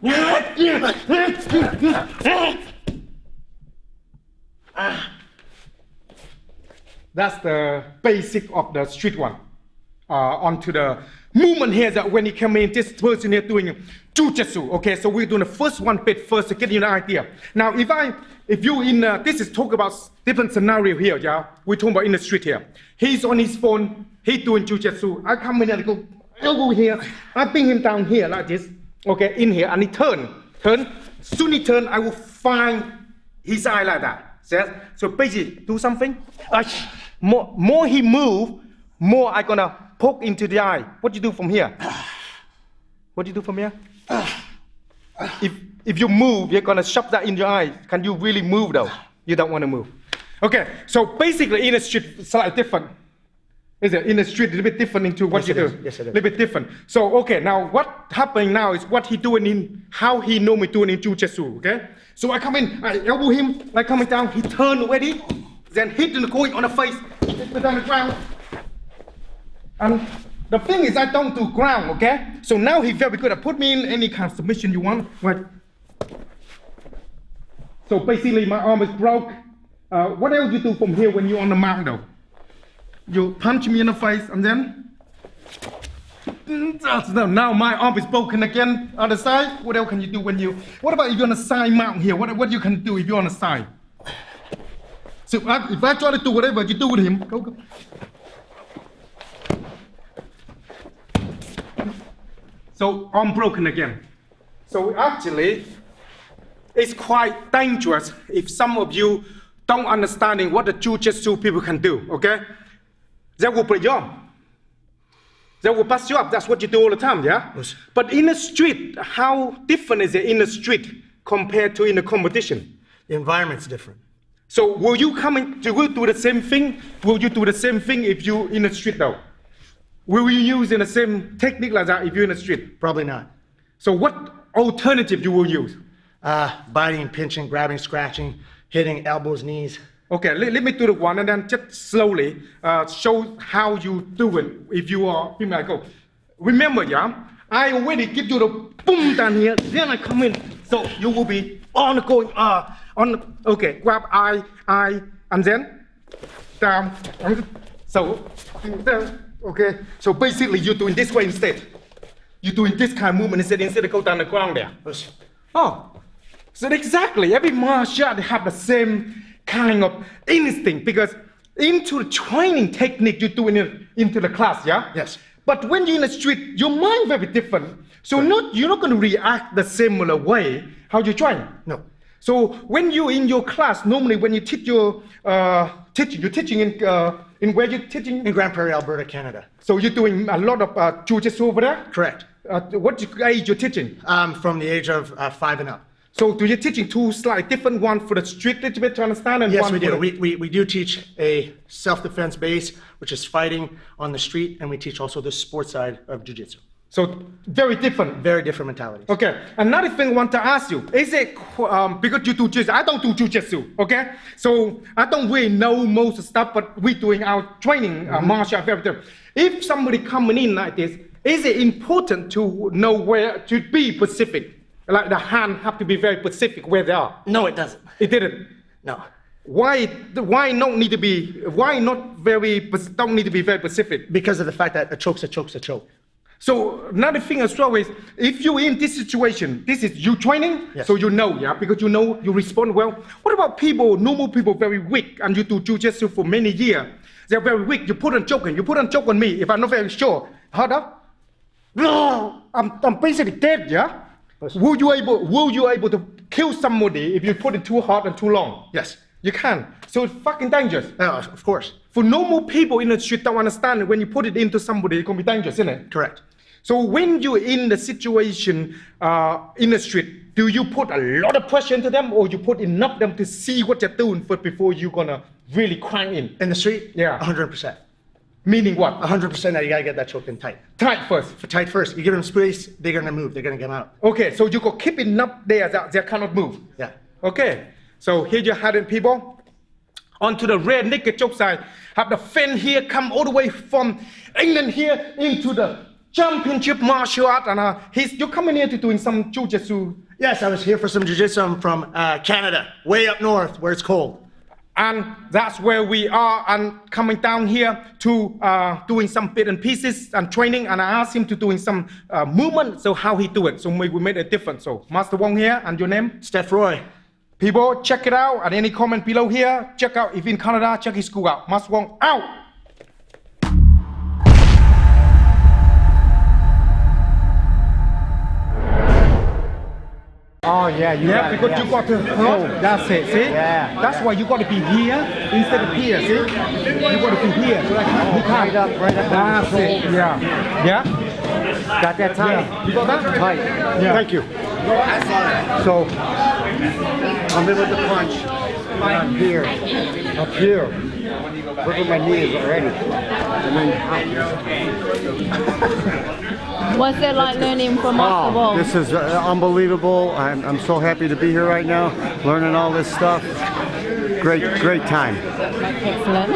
That's the basic of the street one. Onto the movement here that when he came in, this person here doing jiu-jitsu. Okay, so we're doing the first one bit first to get you an idea. Now, if you in this is talk about different scenario here, yeah. We're talking about in the street here. He's on his phone. He's doing jiu-jitsu. I come in and I go elbow here. I bring him down here like this. Okay, in here, and he turn. Soon he turn, I will find his eye like that. So basically, do something. More he move, more I gonna poke into the eye. What do you do from here? What do you do from here? If you move, you're gonna shove that in your eye. Can you really move though? You don't want to move. Okay, so basically in the street, slightly different. Is it? In the street, a little bit different into what you do. Yes, it is. A little bit different. So, okay, now what happening now is what he doing in, how he normally doing in jiu-jitsu, okay? So I come in, I elbow him, I coming down, he turn already, then hit in the going on the face, hit me down the ground. And the thing is, I don't do ground, okay? So now he's very good at put me in any kind of submission you want, right? So basically my arm is broke. What else you do from here when you're on the mount though? You punch me in the face and then now my arm is broken again on the side. What else can you do when you, what about if you're on the side mount here? What you can do if you're on the side? So if I try to do whatever you do with him, go. So arm broken again. So actually, it's quite dangerous if some of you don't understanding what the jiu-jitsu people can do, okay? They will break your arm. They will bust you up. That's what you do all the time, yeah? Yes. But in the street, how different is it in the street compared to in the competition? The environment's different. So will you do the same thing? Will you do the same thing if you in the street though? Will you use in the same technique like that if you're in the street? Probably not. So what alternative you will use? Biting, pinching, grabbing, scratching, hitting, elbows, knees. Okay, let me do the one and then just slowly show how you do it if you are female. Go. Remember, yeah, I already give you the boom down here, then I come in. So you will be on the going, okay, grab eye, and then down. So, okay, so basically you're doing this way instead. You're doing this kind of movement instead of go down the ground there. Oh, so exactly, every martial art have the same kind of instinct because into the training technique you're doing it into the class, yeah? Yes. But when you're in the street, your mind very different. So you're not going to react the similar way how you train. No. So when you're in your class, normally when you teach your you're teaching in where you're teaching? In Grand Prairie, Alberta, Canada. So you're doing a lot of jiu-jitsu over there? Correct. What age you're teaching? From the age of 5 and up. So do you teaching two slightly different, one for the street little bit to understand? And yes, one we do. The... We do teach a self-defense base, which is fighting on the street, and we teach also the sports side of jiu-jitsu. So very different. Very different mentalities. Okay, another thing I want to ask you, is it, because you do jiu-jitsu, I don't do jiu-jitsu, okay? So I don't really know most stuff, but we're doing our training, martial art, very different. If somebody coming in like this, is it important to know where to be specific? Like the hand have to be very specific where they are? No, it doesn't. It didn't? No. Why don't need to be very specific? Because of the fact that a choke's a choke's a choke. So another thing as well is, if you're in this situation, this is you training, yes. So you know, yeah, because you know you respond well. What about people, normal people, very weak, and you do jiu-jitsu for many years? They're very weak. You put on choke on me if I'm not very sure. Hard up. No, I'm basically dead, yeah. Yes. Will you able to kill somebody if you put it too hard and too long? Yes. You can. So it's fucking dangerous. Of course. For normal people in the street don't understand it. When you put it into somebody, it's gonna be dangerous, isn't it? Correct. So when you're in the situation in the street, do you put a lot of pressure into them, or you put enough them to see what they're doing first before you're gonna really crank in? In the street? Yeah. 100%. Meaning what? 100% that you gotta get that choke in tight. Tight first. Tight first. You give them space, they're gonna move. They're gonna get out. Okay, so you go keep it up there that they cannot move. Yeah. Okay, so here you have it, people. Onto the red naked choke side. Have the fin here come all the way from England here into the championship martial art, and you're coming here to doing some jiu-jitsu. Yes, I was here for some jiu-jitsu. I'm from Canada, way up north where it's cold. And that's where we are, and coming down here to doing some bit and pieces and training, and I asked him to doing some movement, so how he do it, so we made a difference. So Master Wong here, and your name? Stephan Roy. People, check it out, and any comment below here, check out, if in Canada, check his school out. Master Wong, out! Oh yeah, Because you got to hold. That's it. See? Yeah. That's why you got to be here instead of here. See? You got to be here. So right up. That's it. Yeah. Yeah. Got that tight? Yeah. You got that? Tight. Yeah. Thank you. So I'm in with the punch. And I'm here. Up here. Look at my knees already. And then What's it like learning from Master Wong? this is unbelievable. I'm so happy to be here right now, learning all this stuff. Great time. Excellent.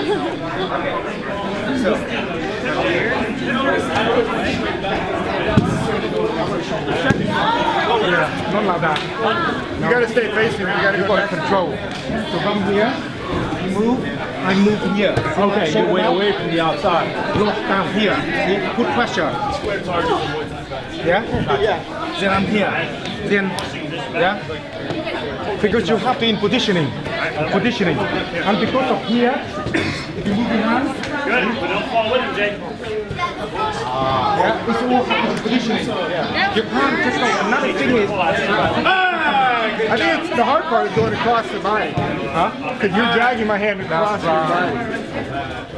Not like that. You gotta stay facing me. You got to control. So come here. You move. I move here. Okay, you went away from the outside. Lock down here. See? Put pressure. Yeah? Then I'm here. Then, yeah? Because you have to in positioning. Positioning. And because of here, if you move your hands, Good, but don't fall with him, Jake. yeah, it's all in positioning. You can't just like, another thing is, I think it's the hard part is going across the body. huh? Because you're dragging my hand across That's your right. body.